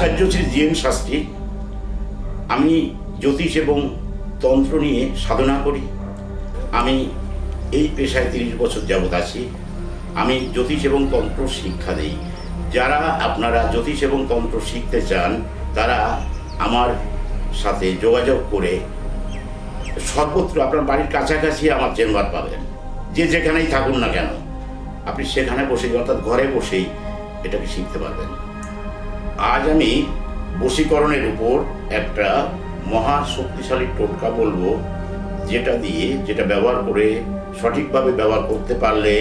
আচার্য শ্রী জি.এন শাস্ত্রী। আমি জ্যোতিষ এবং তন্ত্র নিয়ে সাধনা করি। আমি এই পেশায় 30 বছর যাবৎ আছি। আমি জ্যোতিষ এবং তন্ত্র শিক্ষা দিই। যারা আপনারা জ্যোতিষ এবং তন্ত্র শিখতে চান তারা আমার সাথে যোগাযোগ করে সর্বত্র আপনার বাড়ির কাছাকাছি আমার চেম্বার পাবেন। যে যেখানেই থাকুন না কেন আপনি সেখানে বসেই, অর্থাৎ ঘরে বসেই এটাকে শিখতে পারবেন। আজ আমি বশীকরণের উপর একটা মহা শক্তিশালী টোটকা বলবো, যেটা ব্যবহার করে সঠিকভাবে ব্যবহার করতে পারলে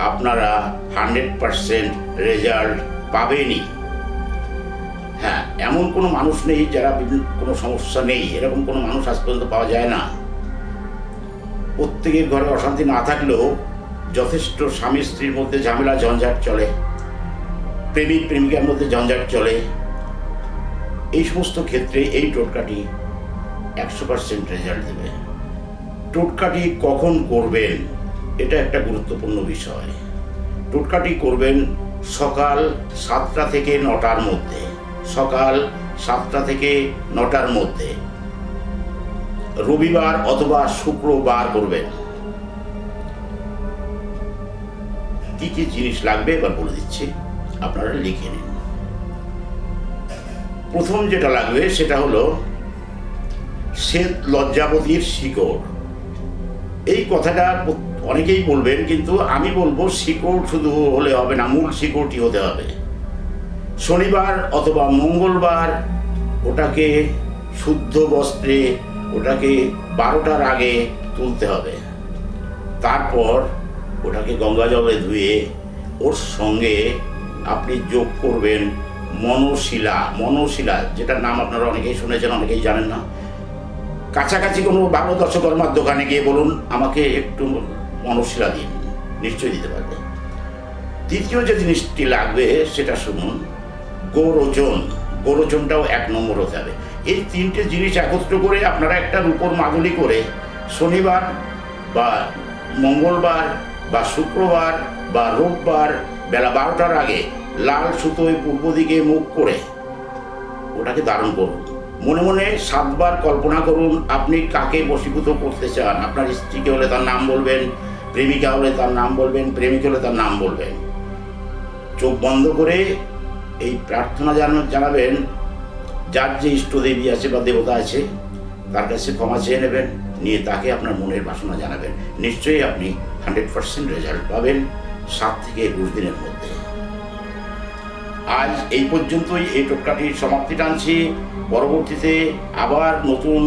আপনারা 100% রেজাল্ট পাবেনই। হ্যাঁ, এমন কোনো মানুষ নেই যারা কোনো সমস্যা নেই, এরকম কোনো মানুষ আজ পর্যন্ত পাওয়া যায় না। প্রত্যেকের ঘরে অশান্তি না থাকলেও যথেষ্ট স্বামী স্ত্রীর মধ্যে ঝামেলা ঝঞ্ঝাট চলে, প্রেমিক প্রেমিকার মধ্যে ঝঞ্ঝাট চলে। এই সমস্ত ক্ষেত্রে এই টোটকাটি 100% রেজাল্ট দেবে। টোটকাটি কখন করবেন এটা একটা গুরুত্বপূর্ণ বিষয়। টোটকাটি করবেন সকাল 7টা থেকে 9টার মধ্যে, সকাল 7টা থেকে 9টার মধ্যে, রবিবার অথবা শুক্রবার করবেন। কি কি জিনিস লাগবে এবার বলে দিচ্ছি, আপনারা লিখে নিন। প্রথম যেটা লাগবে সেটা হলো শ্বেত লজ্জাবতীর শিকড়। এই কথাটা অনেকেই বলবেন, কিন্তু আমি বলবো শিকড় শুধু হলে হবে না, মূল শিকড়টি হতে হবে। শনিবার অথবা মঙ্গলবার ওটাকে শুদ্ধ বস্ত্রে ওটাকে 12টার আগে তুলতে হবে। তারপর ওটাকে গঙ্গা জলে ধুয়ে ওর সঙ্গে আপনি যোগ করবেন মনশিলা, যেটার নাম আপনারা অনেকেই শুনেছেন, অনেকেই জানেন না। কাছাকাছি কোনো ভালো দর্শকর্মার দোকানে গিয়ে বলুন আমাকে একটু মনশিলা দিন, নিশ্চয়ই দিতে পারবে। দ্বিতীয় যে জিনিসটি লাগবে সেটা শুনুন, গোরোচনটাও 1 নম্বর হতে হবে। এই 3টে জিনিস একত্র করে আপনারা একটা রূপোর মাদুলি করে শনিবার বা মঙ্গলবার বা শুক্রবার বা রোববার বেলা 12টার আগে লাল সুতোয় পূর্ব দিকে মুখ করে ওটাকে ধারণ করুন। মনে মনে 7 বার কল্পনা করুন আপনি কাকে বশীভূত করতে চান। আপনার স্ত্রীকে হলে তার নাম বলবেন, প্রেমিকা হলে তার নাম বলবেন, প্রেমিক হলে তার নাম বলবেন। চোখ বন্ধ করে এই প্রার্থনা জানাবেন। যার যে ইষ্টদেবী আছে বা দেবতা আছে তার কাছে ক্ষমা চেয়ে নেবেন, নিয়ে তাকে আপনার মনের বাসনা জানাবেন। নিশ্চয়ই আপনি 100% রেজাল্ট পাবেন 7 থেকে 21 দিনের মধ্যে। আজ এই পর্যন্তই এই টোটকাটির সমাপ্তি টানছি। পরবর্তীতে আবার নতুন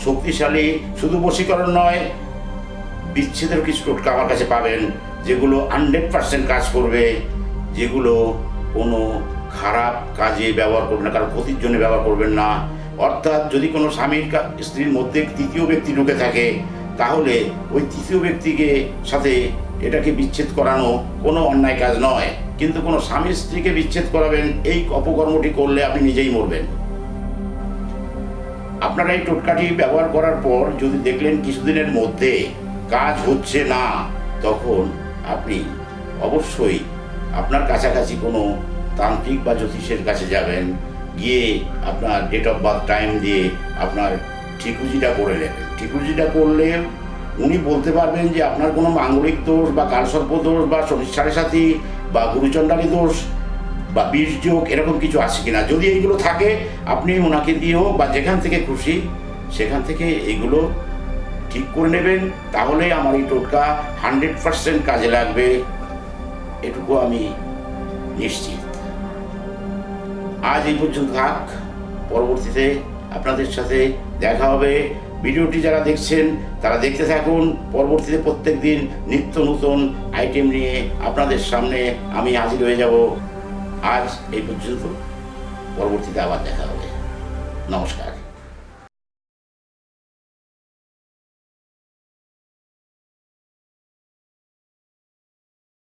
শক্তিশালী, শুধু বশীকরণ নয়, বিচ্ছেদের কিছু টোটকা আমার কাছে পাবেন, যেগুলো 100% কাজ করবে, যেগুলো কোনো খারাপ কাজে ব্যবহার করবেন না, কারো ক্ষতির জন্য ব্যবহার করবেন না। অর্থাৎ যদি কোনো স্বামীর স্ত্রীর মধ্যে তৃতীয় ব্যক্তি ঢুকে থাকে তাহলে ওই তৃতীয় ব্যক্তিকে সাথে এটাকে বিচ্ছেদ করানো কোনো অন্যায় কাজ নয়, কিন্তু কোনো স্বামী স্ত্রীকে বিচ্ছেদ করাবেন, এই অপকর্মটি করলে আপনি নিজেই মরবেন। আপনারা এই টোটকাটি ব্যবহার করার পর যদি দেখলেন কিছুদিনের মধ্যে কাজ হচ্ছে না, তখন আপনি অবশ্যই আপনার কাছাকাছি কোনো তান্ত্রিক বা জ্যোতিষের কাছে যাবেন, গিয়ে আপনার ডেট অফ বার্থ টাইম দিয়ে আপনার ঠিকুজিটা করে নেবেন। ঠিকুজিটা করলে উনি বলতে পারবেন যে আপনার কোনো মাঙ্গলিক দোষ বা কালসর্প দোষ বা শনির সাড়ে সাথী বা গুরুচণ্ডালী দোষ বা বীর্যযোগ এরকম কিছু আছে কিনা। যদি এইগুলো থাকে আপনি ওনাকে দিয়েও বা যেখান থেকে খুশি সেখান থেকে এগুলো ঠিক করে নেবেন। তাহলে আমার এই টোটকা 100% কাজে লাগবে, এটুকু আমি নিশ্চিত। আজ এই পর্যন্ত থাক, পরবর্তীতে আপনাদের সাথে দেখা হবে। ভিডিওটি যারা দেখছেন তারা দেখতে থাকুন। পরবর্তীতে প্রত্যেক দিন নিত্য নতুন আইটেম নিয়ে আপনাদের সামনে আমি হাজির হয়ে যাব। আজ এই পর্যন্ত, পরবর্তীতে আবার দেখা হবে। নমস্কার।